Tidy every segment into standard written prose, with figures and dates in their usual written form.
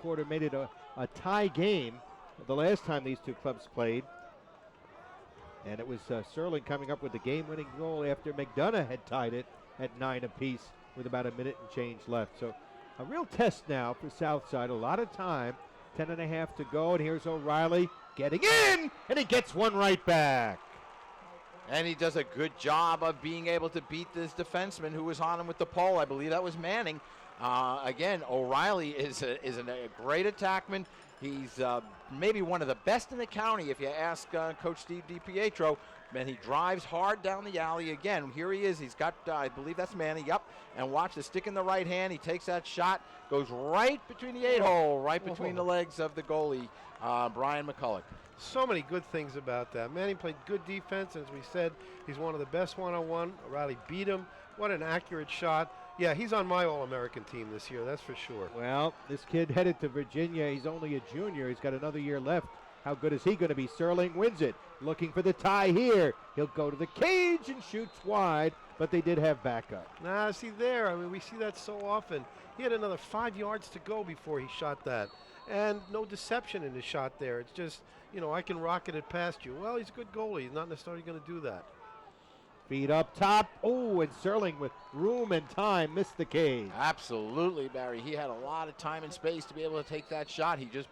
quarter made it a tie game the last time these two clubs played. And it was Serling coming up with the game-winning goal after McDonough had tied it at 9 apiece with about a minute and change left. So a real test now for Southside. A lot of time, 10.5 to go, and here's O'Reilly getting in, and he gets one right back. And he does a good job of being able to beat this defenseman who was on him with the pole. I believe that was Manning. Again, O'Reilly is a great attackman. He's maybe one of the best in the county if you ask Coach Steve DiPietro. Man, he drives hard down the alley again. Here he is. He's got, I believe that's Manning. Yep. And watch the stick in the right hand. He takes that shot, goes right between the 8-hole, right between the legs of the goalie, Brian McCulloch. So many good things about that. Manning played good defense. As we said, he's one of the best one-on-one. O'Reilly beat him. What an accurate shot. Yeah, he's on my All-American team this year, that's for sure. Well, this kid headed to Virginia. He's only a junior. He's got another year left. How good is he going to be? Serling wins it. Looking for the tie here. He'll go to the cage and shoots wide, but they did have backup. Nah, see there, I mean, we see that so often. He had another 5 yards to go before he shot that. And no deception in his shot there. It's just, you know, I can rocket it past you. Well, he's a good goalie. He's not necessarily going to do that. Feet up top. Oh, and Serling with room and time missed the cage. Absolutely, Barry. He had a lot of time and space to be able to take that shot. He just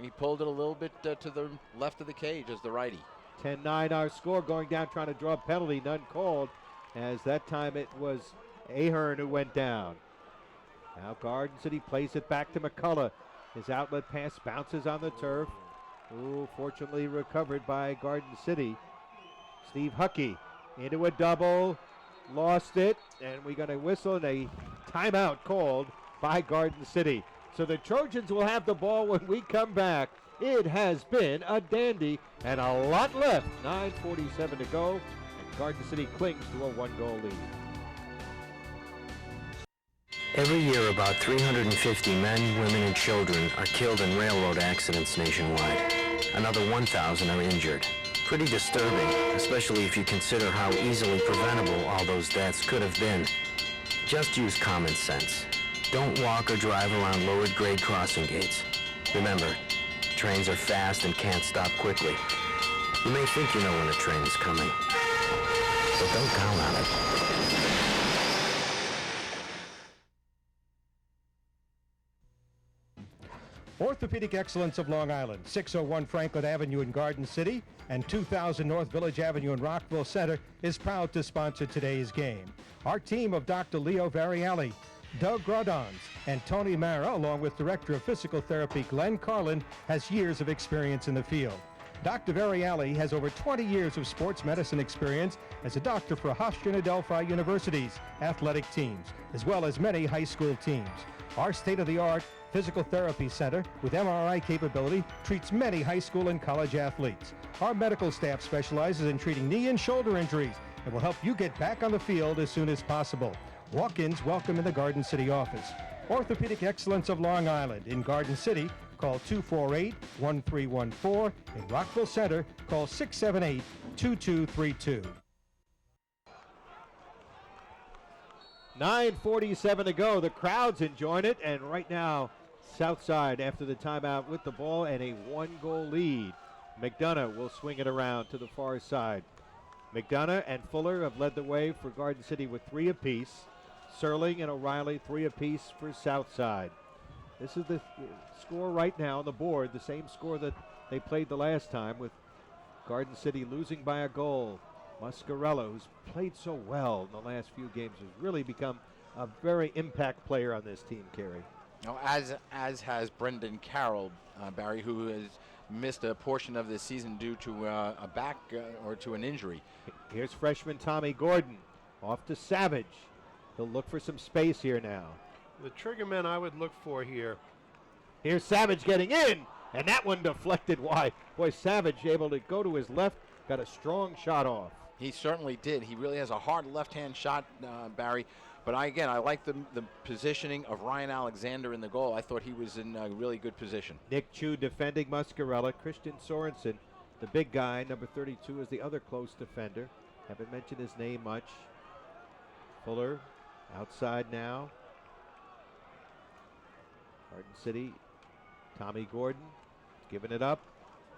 he pulled it a little bit to the left of the cage as the righty. 10-9 our score, going down trying to draw a penalty, none called, as that time it was Ahern who went down. Now Garden City plays it back to McCullough. His outlet pass bounces on the turf. Ooh, fortunately recovered by Garden City. Steve Huckey into a double, lost it, and we're going to whistle and a timeout called by Garden City. So the Trojans will have the ball when we come back. It has been a dandy and a lot left. 9:47 to go, and Garden City clings to a 1-goal lead. Every year, about 350 men, women, and children are killed in railroad accidents nationwide. Another 1,000 are injured. Pretty disturbing, especially if you consider how easily preventable all those deaths could have been. Just use common sense. Don't walk or drive around lowered grade crossing gates. Remember, trains are fast and can't stop quickly. You may think you know when a train is coming, but don't count on it. Orthopedic Excellence of Long Island, 601 Franklin Avenue in Garden City and 2000 North Village Avenue in Rockville Center is proud to sponsor today's game. Our team of Dr. Leo Variali, Doug Grodons, and Tony Mara, along with Director of Physical Therapy Glenn Carlin, has years of experience in the field. Dr. Variali has over 20 years of sports medicine experience as a doctor for Hofstra and Adelphi University's athletic teams, as well as many high school teams. Our state-of-the-art Physical Therapy Center with MRI capability treats many high school and college athletes. Our medical staff specializes in treating knee and shoulder injuries and will help you get back on the field as soon as possible. Walk-ins welcome in the Garden City office. Orthopedic Excellence of Long Island in Garden City, call 248-1314. In Rockville Center, call 678-2232. 9:47 to go. The crowd's enjoying it, and right now, Southside after the timeout with the ball and a 1-goal lead. McDonough will swing it around to the far side. McDonough and Fuller have led the way for Garden City with 3 apiece. Serling and O'Reilly 3 apiece for Southside. This is the score right now on the board, the same score that they played the last time, with Garden City losing by a goal. Muscarello, who's played so well in the last few games, has really become a very impact player on this team, Kerry. Now, as has Brendan Carroll, Barry, who has missed a portion of this season due to a back or to an injury. Here's freshman Tommy Gordon off to Savage. He'll look for some space here now. The trigger men I would look for here. Here's Savage getting in, and that one deflected wide. Boy, Savage able to go to his left, got a strong shot off. He certainly did. He really has a hard left-hand shot, Barry. But I like the positioning of Ryan Alexander in the goal. I thought he was in a really good position. Nick Chu defending Muscarella. Christian Sorensen, the big guy, number 32, is the other close defender. Haven't mentioned his name much. Fuller outside now. Garden City Tommy Gordon giving it up.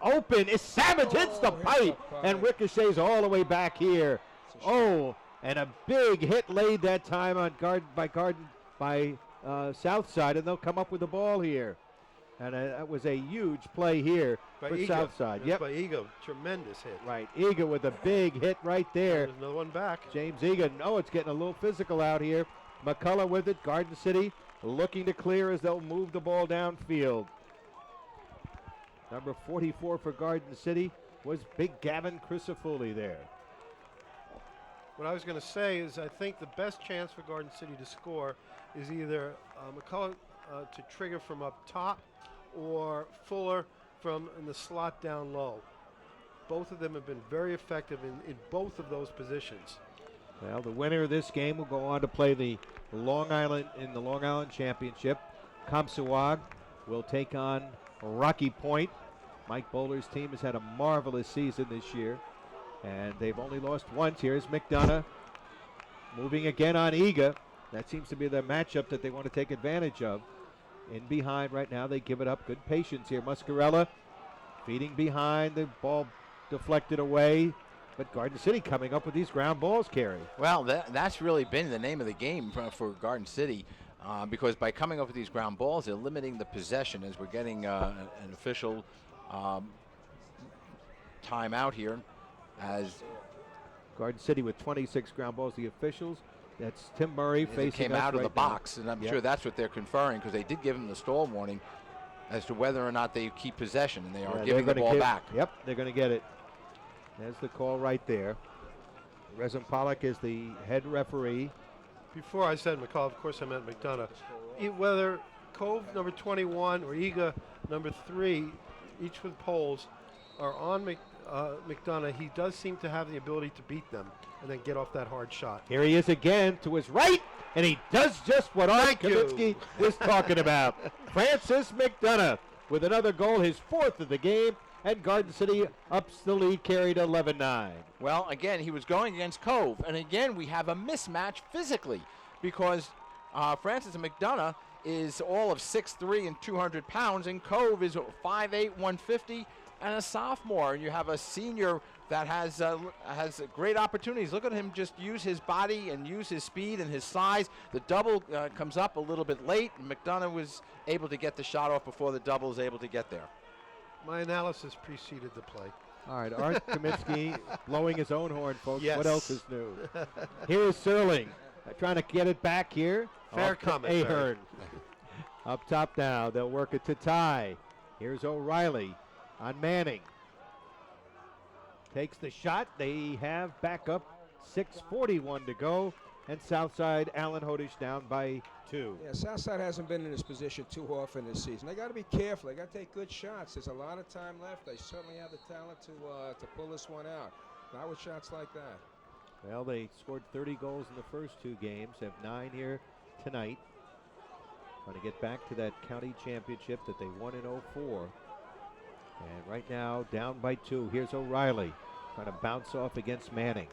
Open. Savage hits the pipe and ricochets all the way back here. And a big hit laid that time on by Southside, and they'll come up with the ball here. And that was a huge play here for Southside. Yep. By Ego, tremendous hit. Right, Ego with a big hit right there. There's another one back. James Ego. No, it's getting a little physical out here. McCullough with it. Garden City looking to clear as they'll move the ball downfield. Number 44 for Garden City was Big Gavin Crisafulli there. What I was going to say is I think the best chance for Garden City to score is either McCullough to trigger from up top or Fuller from in the slot down low. Both of them have been very effective in both of those positions. Well, the winner of this game will go on to play the Long Island Championship. Comsawag will take on Rocky Point. Mike Bowler's team has had a marvelous season this year, and they've only lost once. Here's McDonough moving again on Ega. That seems to be the matchup that they want to take advantage of. In behind right now, they give it up. Good patience here. Muscarella feeding behind. The ball deflected away. But Garden City coming up with these ground balls, Kerry. Well, that's really been the name of the game for Garden City, because by coming up with these ground balls, they're limiting the possession as we're getting an official timeout here. As Garden City with 26 ground balls. The officials, that's Tim Murray facing came us out of right the box, and I'm sure that's what they're conferring, because they did give him the stall warning as to whether or not they keep possession, and they are giving the ball back. Yep, they're going to get it. There's the call right there. Rezin Pollock is the head referee. Before I said McCullough, of course I meant McDonough. Whether Cove number 21 or Ega number 3, each with poles, are on McDonough, he does seem to have the ability to beat them and then get off that hard shot. Here he is again to his right, and he does just what Art Kaminsky was talking about. Francis McDonough with another goal, his 4th of the game, and Garden City ups the lead, carried 11-9. Well, again, he was going against Cove, and again, we have a mismatch physically, because Francis McDonough is all of 6'3" and 200 pounds, and Cove is 5'8", 150, and a sophomore, and you have a senior that has great opportunities. Look at him just use his body and use his speed and his size. The double comes up a little bit late, and McDonough was able to get the shot off before the double was able to get there. My analysis preceded the play. All right, Art Kaminsky blowing his own horn, folks. Yes. What else is new? Here's Serling trying to get it back here. Fair comment. Ahern. Up top now, they'll work it to Ty. Here's O'Reilly on Manning. Takes the shot. They have back up 6:41 to go. And Southside, Allen Hodish down by 2. Yeah, Southside hasn't been in this position too often this season. They got to be careful. They got to take good shots. There's a lot of time left. They certainly have the talent to pull this one out. Not with shots like that. Well, they scored 30 goals in the first 2 games, have 9 here tonight. Trying to get back to that county championship that they won in 04. And right now, down by 2. Here's O'Reilly trying to bounce off against Manning.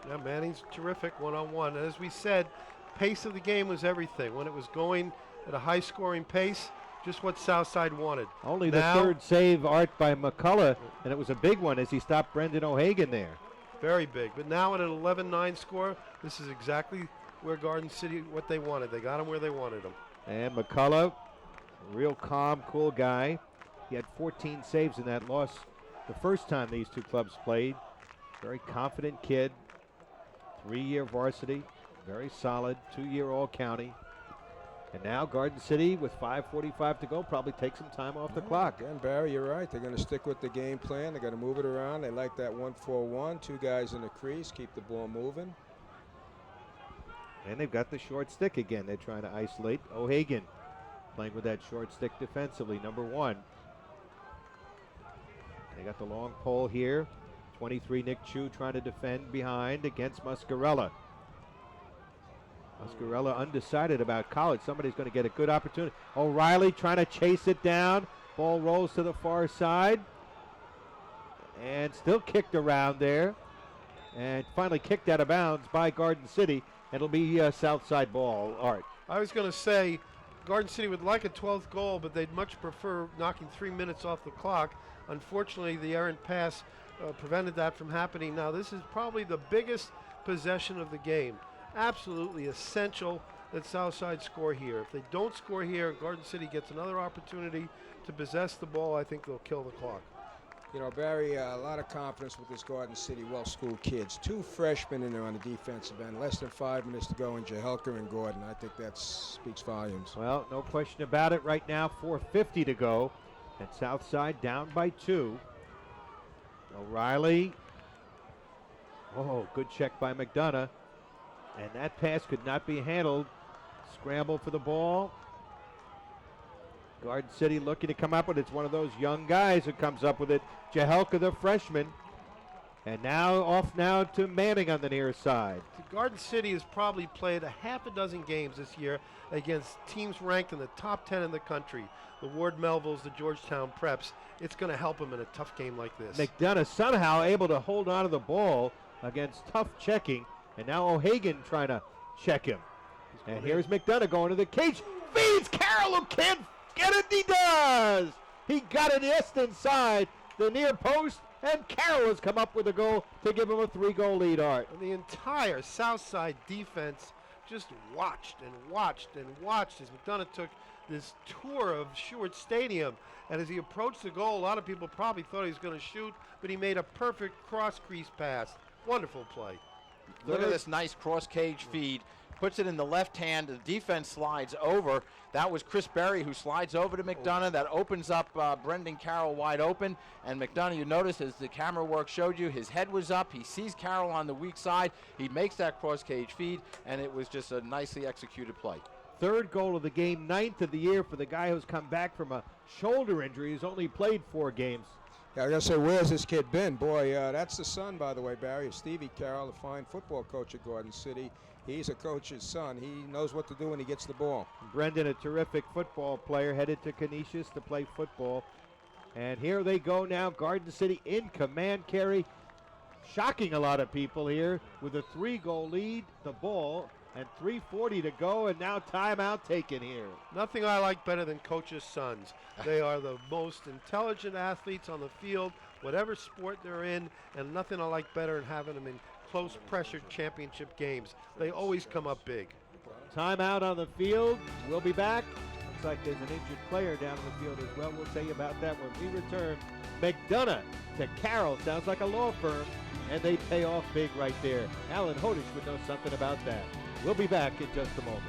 Yeah, Manning's terrific one-on-one. As we said, pace of the game was everything. When it was going at a high-scoring pace, just what Southside wanted. Only the 3rd save, Art, by McCullough, and it was a big one as he stopped Brendan O'Hagan there. Very big. But now at an 11-9 score, this is exactly where Garden City, what they wanted. They got him where they wanted him. And McCullough, real calm, cool guy. He had 14 saves in that loss the first time these 2 clubs played. Very confident kid. 3-year varsity, very solid, 2-year all-county. And now Garden City, with 5:45 to go, probably take some time off the clock. Again, Barry, you're right. They're going to stick with the game plan. They're going to move it around. They like that 1-4-1, 2 guys in the crease, keep the ball moving. And they've got the short stick again. They're trying to isolate O'Hagan, playing with that short stick defensively, number 1. They got the long pole here. 23, Nick Chu trying to defend behind against Muscarella. Muscarella undecided about college. Somebody's going to get a good opportunity. O'Reilly trying to chase it down. Ball rolls to the far side. And still kicked around there. And finally kicked out of bounds by Garden City. It'll be Southside ball, Art. I was going to say, Garden City would like a 12th goal, but they'd much prefer knocking 3 minutes off the clock. Unfortunately, the errant pass prevented that from happening. Now, this is probably the biggest possession of the game. Absolutely essential that Southside score here. If they don't score here, Garden City gets another opportunity to possess the ball. I think they'll kill the clock. You know, Barry, a lot of confidence with this Garden City well-schooled kids. 2 freshmen in there on the defensive end. Less than 5 minutes to go in Jahelka and Gordon. I think that speaks volumes. Well, no question about it. Right now, 4:50 to go. And Southside down by 2. O'Reilly. Oh, good check by McDonough. And that pass could not be handled. Scramble for the ball. Garden City looking to come up with it. It's one of those young guys who comes up with it. Jahelka, the freshman. And now off now to Manning on the near side. Garden City has probably played a half a dozen games this year against teams ranked in the top 10 in the country. The Ward Melvilles, the Georgetown Preps. It's going to help them in a tough game like this. McDonough somehow able to hold on to the ball against tough checking. And now O'Hagan trying to check him. And here's McDonough going to the cage. Feeds Carroll, who can't get it. He does. He got it just inside the near post. And Carroll has come up with a goal to give him a 3-goal lead, Art. And the entire Southside defense just watched and watched and watched as McDonough took this tour of Seward Stadium. And as he approached the goal, a lot of people probably thought he was going to shoot, but he made a perfect cross-crease pass. Wonderful play. Look at this nice cross-cage feed. Puts it in the left hand. The defense slides over. That was Chris Berry who slides over to McDonough. That opens up Brendan Carroll wide open. And McDonough, you notice as the camera work showed you, his head was up. He sees Carroll on the weak side. He makes that cross-cage feed, and it was just a nicely executed play. 3rd goal of the game, 9th of the year for the guy who's come back from a shoulder injury. He's only played 4 games. Yeah, I gotta say, where's this kid been? Boy, that's the son, by the way, Barry, of Stevie Carroll, a fine football coach at Garden City. He's a coach's son. He knows what to do when he gets the ball. Brendan, a terrific football player, headed to Canisius to play football. And here they go now, Garden City in command. Carey shocking a lot of people here with a 3-goal lead, the ball, and 3:40 to go, and now timeout taken here. Nothing I like better than coaches' sons. They are the most intelligent athletes on the field, whatever sport they're in, and nothing I like better than having them in close pressured championship games. They always come up big. Timeout on the field. We'll be back. Looks like there's an injured player down the field as well. We'll tell you about that when we return. McDonough to Carroll. Sounds like a law firm, and they pay off big right there. Alan Hodish would know something about that. We'll be back in just a moment.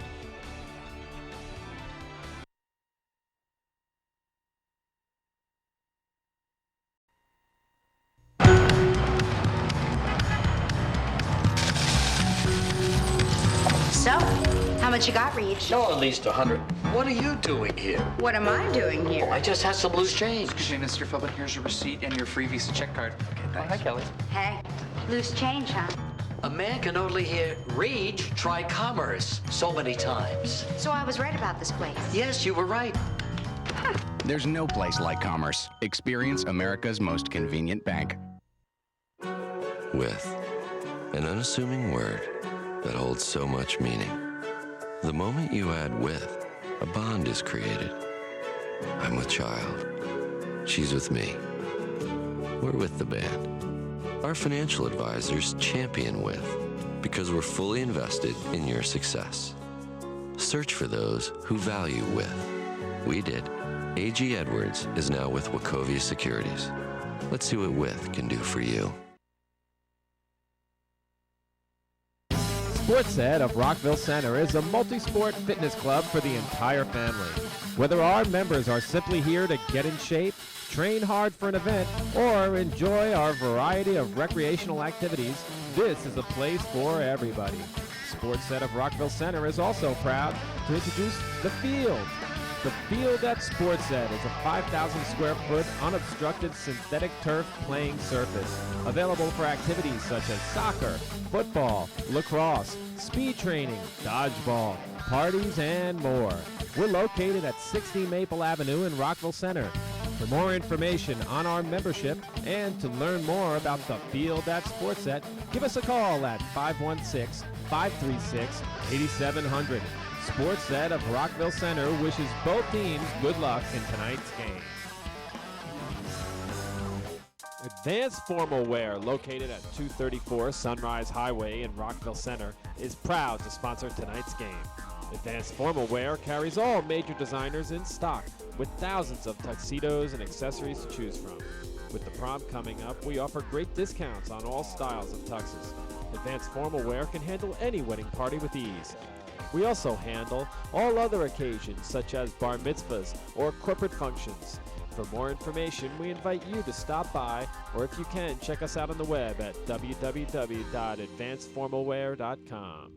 So, how much you got, Reach? No, at least 100. What are you doing here? What am I doing here? Oh, I just had some loose change. Excuse me, Mr. Philbin, here's your receipt and your free Visa check card. Okay, thanks. Hi, Kelly. Hey, loose change, huh? A man can only hear reach, try commerce so many times. So I was right about this place. Yes, you were right. There's no place like commerce. Experience America's most convenient bank. With an unassuming word that holds so much meaning. The moment you add with, a bond is created. I'm with Child. She's with me. We're with the band. Our financial advisors champion with, because we're fully invested in your success. Search for those who value with. We did. A.G. Edwards is now with Wachovia Securities. Let's see what with can do for you. Sportsnet of Rockville Center is a multi-sport fitness club for the entire family. Whether our members are simply here to get in shape, train hard for an event, or enjoy our variety of recreational activities, this is a place for everybody. Sportsnet of Rockville Center is also proud to introduce The Field. The Field at Sportsnet is a 5,000 square foot unobstructed synthetic turf playing surface, available for activities such as soccer, football, lacrosse, speed training, dodgeball, parties, and more. We're located at 60 Maple Avenue in Rockville Center. For more information on our membership and to learn more about The Field at Sportsnet, give us a call at 516-536-8700. Sports Ed of Rockville Center wishes both teams good luck in tonight's game. Advanced Formal Wear, located at 234 Sunrise Highway in Rockville Center, is proud to sponsor tonight's game. Advanced Formal Wear carries all major designers in stock, with thousands of tuxedos and accessories to choose from. With the prom coming up, we offer great discounts on all styles of tuxes. Advanced Formal Wear can handle any wedding party with ease. We also handle all other occasions, such as bar mitzvahs or corporate functions. For more information, we invite you to stop by, or if you can, check us out on the web at www.advancedformalwear.com.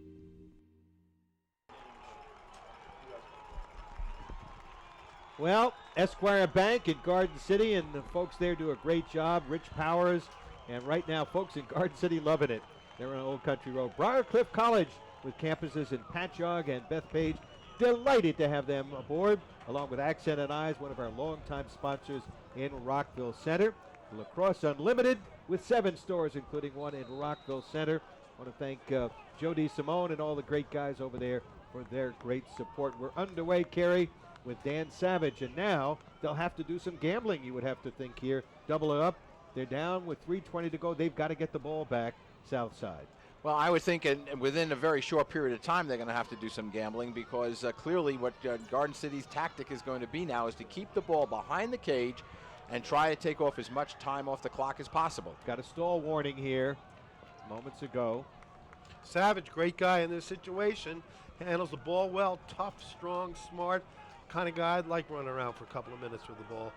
Well, Esquire Bank in Garden City, and the folks there do a great job. Rich Powers, and right now, folks in Garden City loving it. They're on Old Country Road. Briarcliff College, with campuses in Patchogue and Bethpage, delighted to have them aboard, along with Accent and Eyes, one of our longtime sponsors in Rockville Center. Lacrosse Unlimited, with 7 stores, including one in Rockville Center. I want to thank Jody Simone and all the great guys over there for their great support. We're underway, Kerry, with Dan Savage, and now they'll have to do some gambling, you would have to think here. Double it up. They're down with 3:20 to go. They've got to get the ball back, South Side. Well, I would think within a very short period of time they're going to have to do some gambling, because clearly what Garden City's tactic is going to be now is to keep the ball behind the cage and try to take off as much time off the clock as possible. Got a stall warning here moments ago. Savage, great guy in this situation. Handles the ball well. Tough, strong, smart. Kind of guy I'd like running around for a couple of minutes with the ball.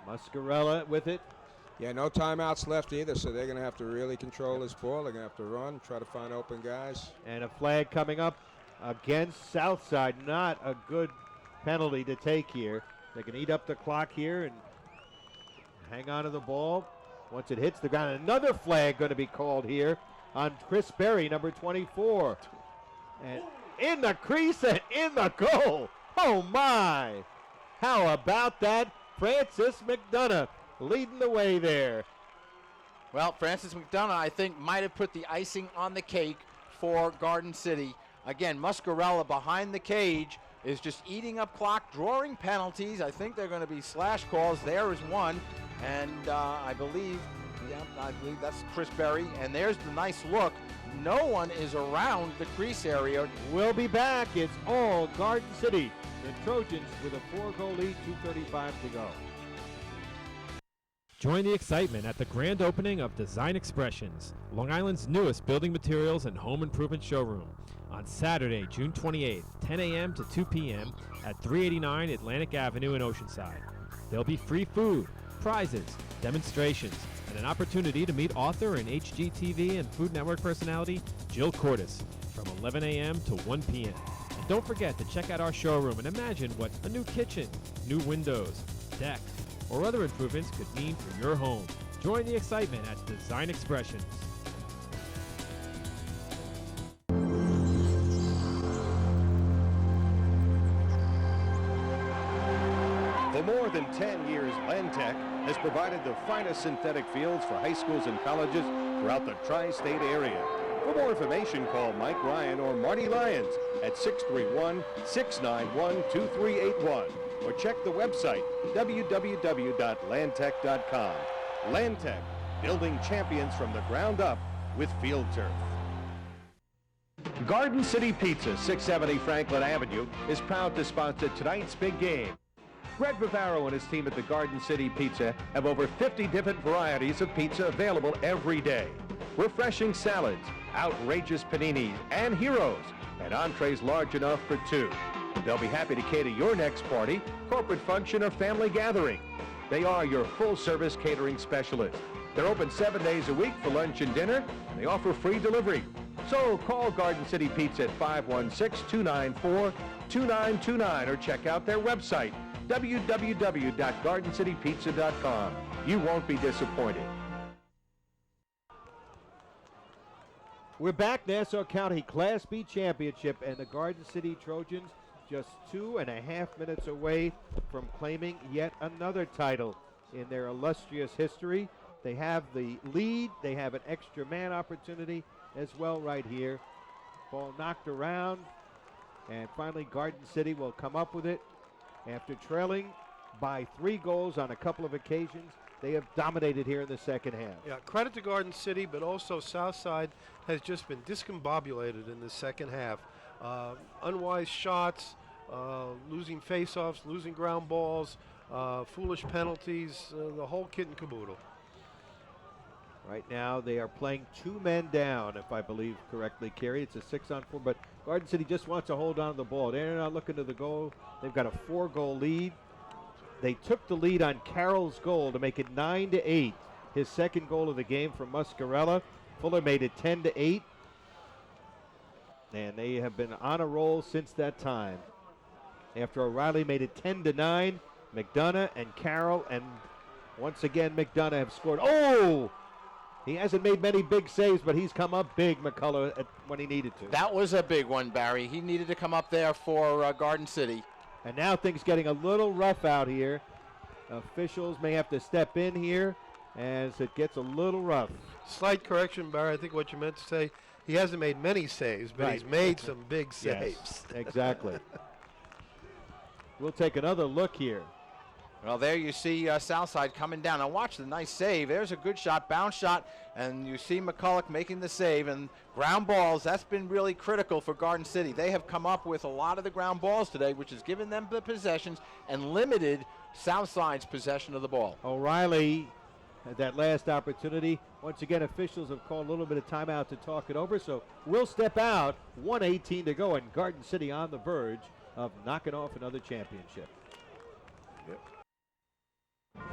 Muscarella with it. Yeah, no timeouts left either, so they're going to have to really control this ball. They're going to have to run, try to find open guys. And a flag coming up against Southside. Not a good penalty to take here. They can eat up the clock here and hang on to the ball. Once it hits the ground, another flag going to be called here on Chris Berry, number 24. And in the crease and in the goal. Oh, my. How about that? Francis McDonough leading the way there. Well, Francis McDonough, I think, might have put the icing on the cake for Garden City. Again, Muscarella behind the cage is just eating up clock, drawing penalties. I think they're going to be slash calls. There is one, and I believe that's Chris Berry. And there's the nice look. No one is around the crease area. We'll be back. It's all Garden City. The Trojans with a 4-goal lead, 2:35 to go. Join the excitement at the grand opening of Design Expressions, Long Island's newest building materials and home improvement showroom, on Saturday, June 28th, 10 a.m. to 2 p.m. at 389 Atlantic Avenue in Oceanside. There'll be free food, prizes, demonstrations, and an opportunity to meet author and HGTV and Food Network personality Jill Cordes from 11 a.m. to 1 p.m. And don't forget to check out our showroom and imagine what a new kitchen, new windows, deck, or other improvements could mean for your home. Join the excitement at Design Expressions. For more than 10 years, Landtech has provided the finest synthetic fields for high schools and colleges throughout the tri-state area. For more information, call Mike Ryan or Marty Lyons at 631-691-2381 or check the website www.landtech.com. Landtech, building champions from the ground up with field turf. Garden City Pizza, 670 Franklin Avenue, is proud to sponsor tonight's big game. Greg Bavaro and his team at the Garden City Pizza have over 50 different varieties of pizza available every day. Refreshing salads, outrageous paninis, and heroes, and entrees large enough for 2. They'll be happy to cater your next party, corporate function, or family gathering. They are your full-service catering specialists. They're open 7 days a week for lunch and dinner, and they offer free delivery. So call Garden City Pizza at 516-294-2929 or check out their website, www.gardencitypizza.com. You won't be disappointed. We're back, Nassau County Class B Championship, and the Garden City Trojans just 2.5 minutes away from claiming yet another title in their illustrious history. They have the lead. They have an extra man opportunity as well right here. Ball knocked around. And finally, Garden City will come up with it. After trailing by 3 goals on a couple of occasions, they have dominated here in the second half. Yeah, credit to Garden City, but also Southside has just been discombobulated in the second half. Unwise shots, losing face-offs, losing ground balls, foolish penalties, the whole kit and caboodle. Right now, they are playing 2 men down, if I believe correctly, Kerry. It's a 6-on-4, but Garden City just wants to hold on to the ball. They're not looking to the goal. They've got a 4-goal lead. They took the lead on Carroll's goal to make it 9-8. His second goal of the game from Muscarella. Fuller made it 10-8. And they have been on a roll since that time. After O'Reilly made it 10-9, McDonough and Carroll, and once again McDonough have scored. Oh! He hasn't made many big saves, but he's come up big, McCullough, when he needed to. That was a big one, Barry. He needed to come up there for Garden City. And now things getting a little rough out here. Officials may have to step in here as it gets a little rough. Slight correction, Barry. I think what you meant to say, he hasn't made many saves, but he's made some big saves. Yes, exactly. We'll take another look here. Well, there you see Southside coming down. Now watch the nice save. There's a good shot, bounce shot, and you see McCulloch making the save. And ground balls, that's been really critical for Garden City. They have come up with a lot of the ground balls today, which has given them the possessions and limited Southside's possession of the ball. O'Reilly had that last opportunity. Once again, officials have called a little bit of timeout to talk it over, so we'll step out. 1:18 to go, and Garden City on the verge of knocking off another championship.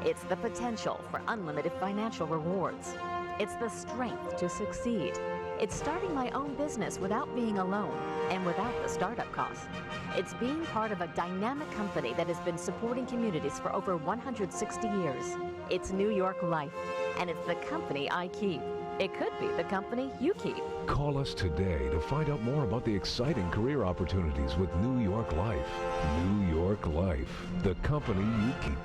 It's the potential for unlimited financial rewards. It's the strength to succeed. It's starting my own business without being alone and without the startup costs. It's being part of a dynamic company that has been supporting communities for over 160 years. It's New York Life, and it's the company I keep. It could be the company you keep. Call us today to find out more about the exciting career opportunities with New York Life. New York Life, the company you keep.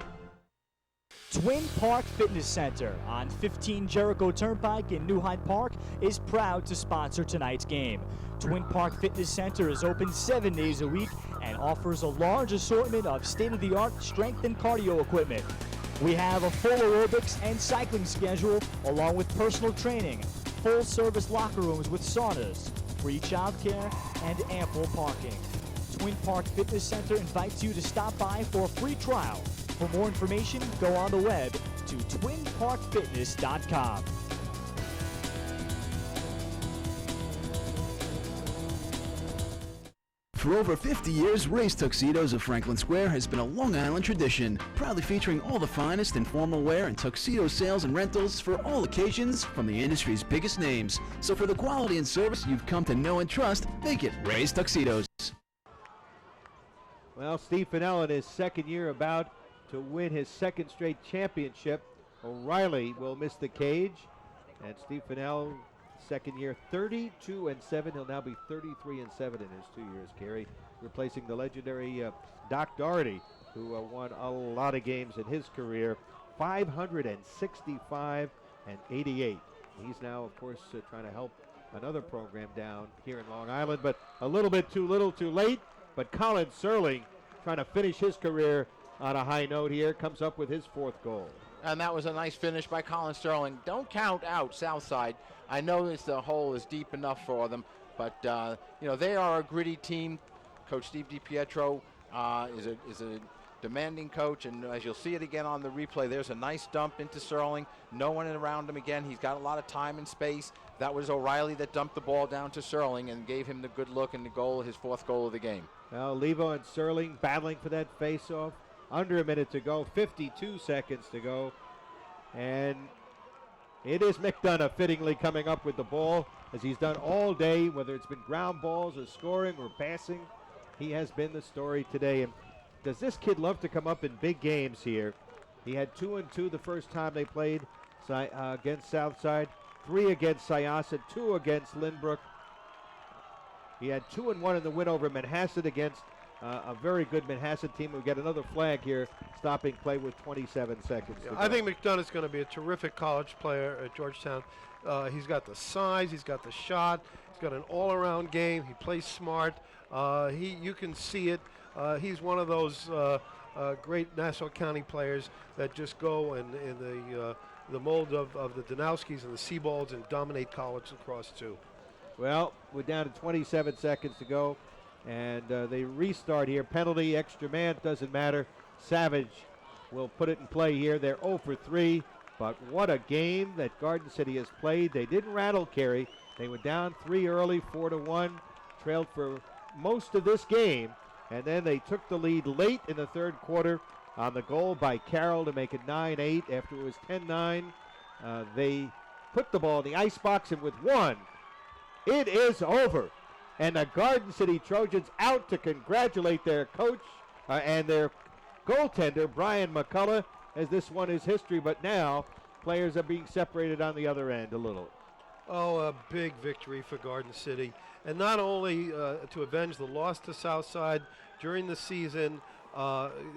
Twin Park Fitness Center on 15 Jericho Turnpike in New Hyde Park is proud to sponsor tonight's game. Twin Park Fitness Center is open 7 days a week and offers a large assortment of state-of-the-art strength and cardio equipment. We have a full aerobics and cycling schedule along with personal training, full-service locker rooms with saunas, free childcare, and ample parking. Twin Park Fitness Center invites you to stop by for a free trial. For more information, go on the web to twinparkfitness.com. For over 50 years, Race Tuxedos of Franklin Square has been a Long Island tradition, proudly featuring all the finest in formal wear and tuxedo sales and rentals for all occasions from the industry's biggest names. So for the quality and service you've come to know and trust, make it Race Tuxedos. Well, Steve Fennell in his second year about to win his second straight championship. O'Reilly will miss the cage. And Steve Fennell, second year, 32-7. He'll now be 33-7 in his 2 years, Kerry, replacing the legendary Doc Doherty, who won a lot of games in his career, 565-88. He's now, of course, trying to help another program down here in Long Island, but a little bit too little too late. But Colin Serling trying to finish his career on a high note here, comes up with his 4th goal. And that was a nice finish by Colin Sterling. Don't count out Southside. I know the hole is deep enough for them, but they are a gritty team. Coach Steve DiPietro is a demanding coach, and as you'll see it again on the replay, there's a nice dump into Sterling. No one around him again. He's got a lot of time and space. That was O'Reilly that dumped the ball down to Sterling and gave him the good look and the goal, his 4th goal of the game. Well, Levo and Sterling battling for that face-off. Under a minute to go, 52 seconds to go. And it is McDonough fittingly coming up with the ball, as he's done all day, whether it's been ground balls or scoring or passing. He has been the story today. And does this kid love to come up in big games here? He had 2-2 the first time they played against Southside, 3 against Syosset, 2 against Lynbrook. He had 2-1 in the win over Manhasset against a very good Manhasset team. We get another flag here, stopping play with 27 seconds to go. I think McDonough's going to be a terrific college player at Georgetown. He's got the size, he's got the shot, he's got an all-around game. He plays smart. You can see it. He's one of those great Nassau County players that just go in the mold of the Danowskis and the Seabolds and dominate college lacrosse too. Well, we're down to 27 seconds to go, and they restart here. Penalty, extra man, doesn't matter. Savage will put it in play here. They're 0 for 3, but what a game that Garden City has played. They didn't rattle Carey. They were down 3 early, 4-1, trailed for most of this game, and then they took the lead late in the third quarter on the goal by Carroll to make it 9-8 after it was 10-9. They put the ball in the icebox, and with one, it is over. And the Garden City Trojans out to congratulate their coach and their goaltender, Brian McCullough, as this one is history, but now players are being separated on the other end a little. Oh, a big victory for Garden City. And not only to avenge the loss to Southside during the season,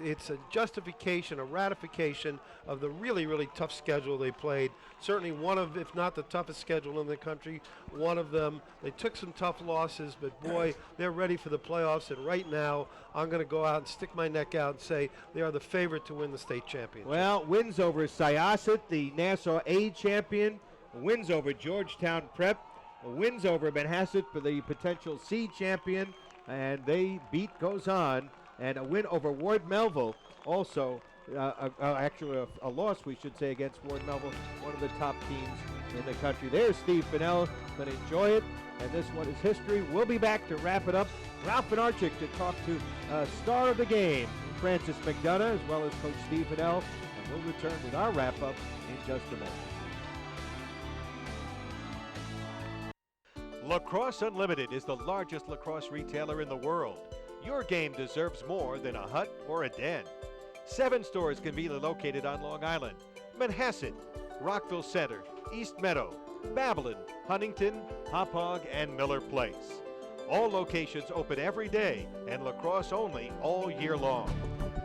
it's a justification, a ratification of the really, really tough schedule they played. Certainly one of, if not the toughest schedule in the country, one of them. They took some tough losses, but boy, they're ready for the playoffs. And right now, I'm going to go out and stick my neck out and say they are the favorite to win the state championship. Well, wins over Syosset, the Nassau A champion, wins over Georgetown Prep, wins over Manhasset for the potential C champion, and they beat Goes On, and a win over Ward Melville, also actually a loss, we should say, against Ward Melville, one of the top teams in the country. There's Steve Fennell, going to enjoy it, and this one is history. We'll be back to wrap it up. Ralph Benarchik to talk to star of the game, Francis McDonough, as well as Coach Steve Fennell, and we'll return with our wrap-up in just a moment. Lacrosse Unlimited is the largest lacrosse retailer in the world. Your game deserves more than a hut or a den. 7 stores conveniently located on Long Island: Manhasset, Rockville Center, East Meadow, Babylon, Huntington, Hauppauge, and Miller Place. All locations open every day and lacrosse only all year long.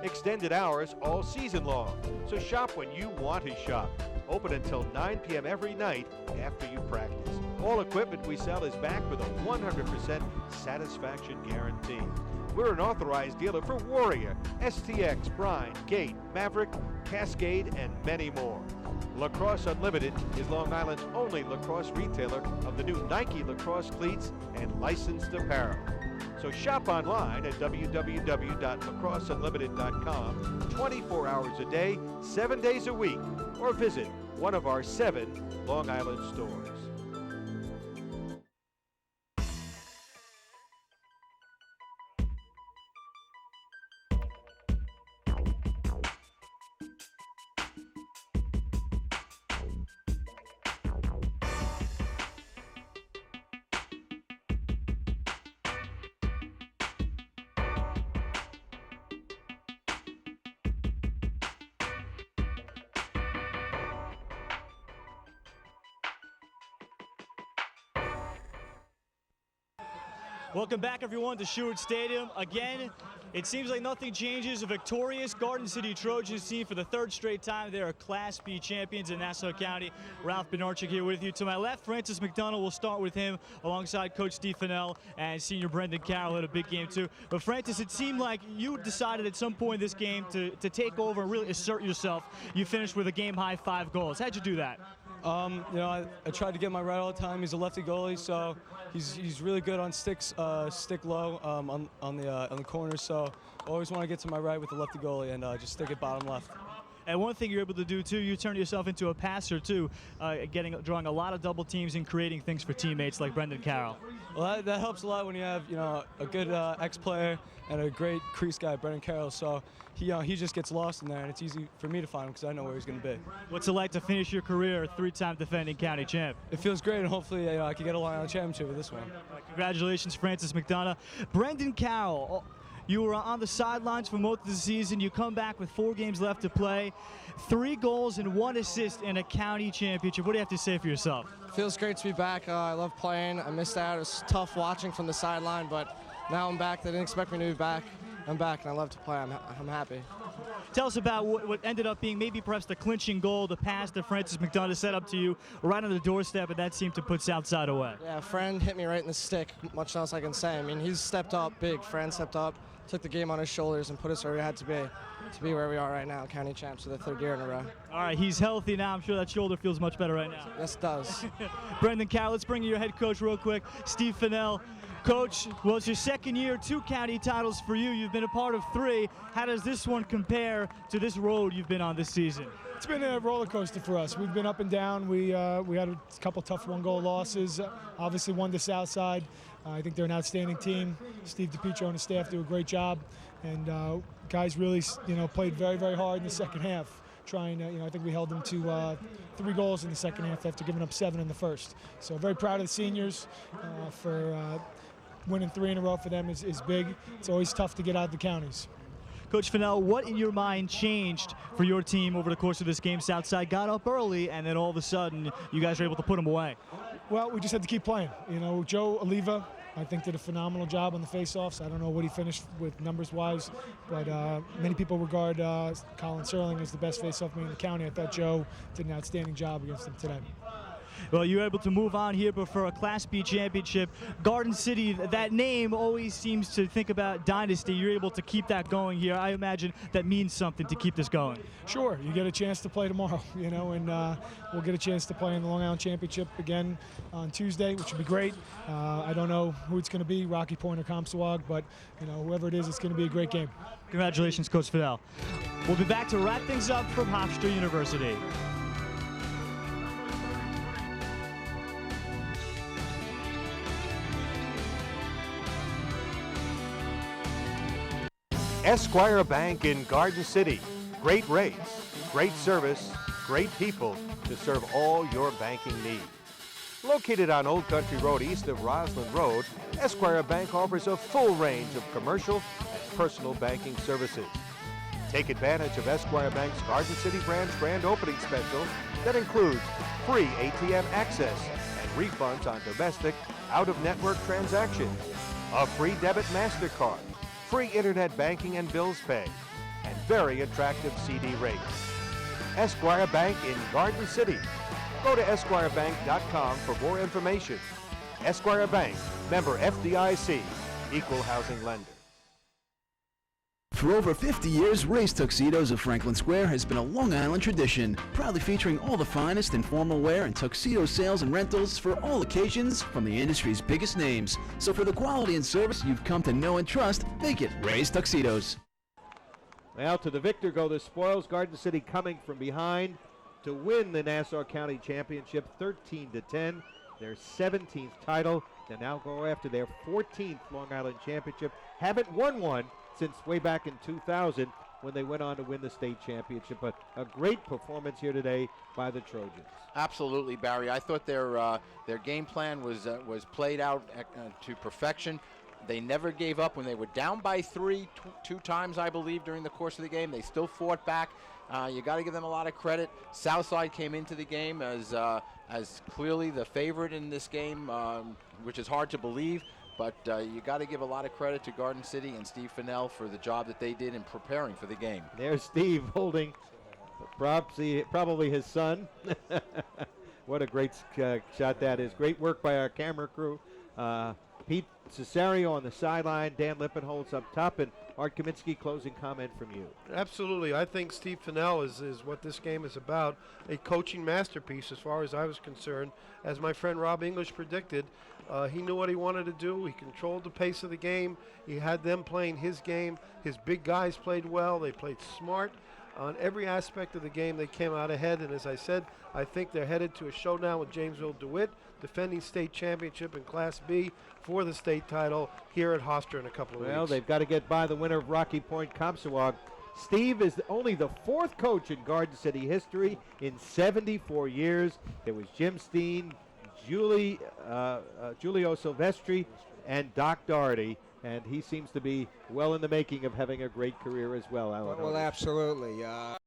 Extended hours all season long, so shop when you want to shop. Open until 9 p.m. every night after you practice. All equipment we sell is backed with a 100% satisfaction guarantee. We're an authorized dealer for Warrior, STX, Brine, Gate, Maverick, Cascade, and many more. Lacrosse Unlimited is Long Island's only lacrosse retailer of the new Nike lacrosse cleats and licensed apparel. So shop online at www.lacrosseunlimited.com 24 hours a day, 7 days a week, or visit one of our 7 Long Island stores. Welcome back, everyone, to Stewart Stadium. Again, it seems like nothing changes. A victorious Garden City Trojans team for the 3rd straight time. They are Class B champions in Nassau County. Ralph Benarchik here with you. To my left, Francis McDonough. We'll start with him alongside Coach Steve Fennell, and senior Brendan Carroll had a big game too. But Francis, it seemed like you decided at some point in this game to take over and really assert yourself. You finished with a game-high 5 goals. How'd you do that? You know, I tried to get my right all the time. He's a lefty goalie, so he's really good on sticks, stick low on the corners. So always want to get to my right with the lefty goalie and just stick it bottom left. And one thing you're able to do too, you turn yourself into a passer too, drawing a lot of double teams and creating things for teammates like Brendan Carroll. Well, that helps a lot when you have a good ex-player and a great crease guy, Brendan Carroll. So he just gets lost in there, and it's easy for me to find him because I know where he's going to be. What's it like to finish your career 3-time defending county champ? It feels great, and hopefully I can get a Long Island championship with this one. Congratulations, Francis McDonough. Brendan Carroll. You were on the sidelines for most of the season. You come back with 4 games left to play, 3 goals and 1 assist in a county championship. What do you have to say for yourself? Feels great to be back. I love playing. I missed out. It was tough watching from the sideline, but now I'm back. They didn't expect me to be back. I'm back, and I love to play. I'm happy. Tell us about what ended up being maybe perhaps the clinching goal, the pass that Francis McDonough set up to you right on the doorstep, and that seemed to put Southside away. Yeah, Fran hit me right in the stick, much else I can say. I mean, he's stepped up big. Fran stepped up, took the game on his shoulders, and put us where we had to be where we are right now, county champs for the 3rd year in a row. All right, he's healthy now. I'm sure that shoulder feels much better right now. Yes, it does. Brendan Carroll, let's bring you your head coach real quick, Steve Fennell. Coach, well, it's your 2nd year, 2 county titles for you. You've been a part of 3. How does this one compare to this road you've been on this season? It's been a roller coaster for us. We've been up and down. We had a couple tough 1-goal losses. Obviously won the Southside. I think they're an outstanding team. Steve DiPietro and his staff do a great job, and guys really, played very, very hard in the second half. Trying to, I think we held them to 3 goals in the second half after giving up 7 in the first. So very proud of the seniors for winning 3 in a row for them is big. It's always tough to get out of the counties. Coach Fennell, what in your mind changed for your team over the course of this game? Southside got up early, and then all of a sudden, you guys were able to put them away. Well, we just had to keep playing. Joe Oliva, I think, did a phenomenal job on the faceoffs. I don't know what he finished with numbers-wise, but many people regard Colin Serling as the best faceoff man in the county. I thought Joe did an outstanding job against him today. Well, you were able to move on here, but for a Class B championship, Garden City, that name always seems to think about dynasty. You're able to keep that going here. I imagine that means something to keep this going. Sure, you get a chance to play tomorrow, and we'll get a chance to play in the Long Island Championship again on Tuesday, which would be great. I don't know who it's going to be, Rocky Point or Comstock, but whoever it is, it's going to be a great game. Congratulations, Coach Fennell. We'll be back to wrap things up from Hofstra University. Esquire Bank in Garden City. Great rates, great service, great people to serve all your banking needs. Located on Old Country Road east of Roslyn Road, Esquire Bank offers a full range of commercial and personal banking services. Take advantage of Esquire Bank's Garden City branch grand opening special that includes free ATM access and refunds on domestic, out-of-network transactions, a free debit MasterCard, free internet banking and bills pay, and very attractive CD rates. Esquire Bank in Garden City. Go to esquirebank.com for more information. Esquire Bank, member FDIC, equal housing lender. For over 50 years, Race Tuxedos of Franklin Square has been a Long Island tradition, proudly featuring all the finest in formal wear and tuxedo sales and rentals for all occasions from the industry's biggest names. So for the quality and service you've come to know and trust, make it Race Tuxedos. Well, to the victor go the spoils. Garden City coming from behind to win the Nassau County Championship 13-10, their 17th title. They now go after their 14th Long Island Championship. Haven't won one since way back in 2000 when they went on to win the state championship. But a great performance here today by the Trojans. Absolutely, Barry. I thought their game plan was played out to perfection. They never gave up when they were down by 3, two times, I believe, during the course of the game. They still fought back. You got to give them a lot of credit. Southside came into the game as clearly the favorite in this game, which is hard to believe. But you got to give a lot of credit to Garden City and Steve Fennell for the job that they did in preparing for the game. There's Steve holding probably his son. What a great shot that is. Great work by our camera crew. Pete Cesario on the sideline. Dan Lippen holds up top. And Art Kaminsky, closing comment from you. Absolutely. I think Steve Fennell is what this game is about. A coaching masterpiece as far as I was concerned. As my friend Rob English predicted, he knew what he wanted to do. He controlled the pace of the game. He had them playing his game. His big guys played well. They played smart. On every aspect of the game, they came out ahead. And as I said, I think they're headed to a showdown with Jamesville DeWitt, defending state championship in Class B for the state title here at Hofstra in a couple of weeks. Well, they've got to get by the winner of Rocky Point Comstock. Steve is only the 4th coach in Garden City history in 74 years. There was Jim Steen, Julio Silvestri, and Doc Doherty. And he seems to be well in the making of having a great career as well, Alan. Well, absolutely.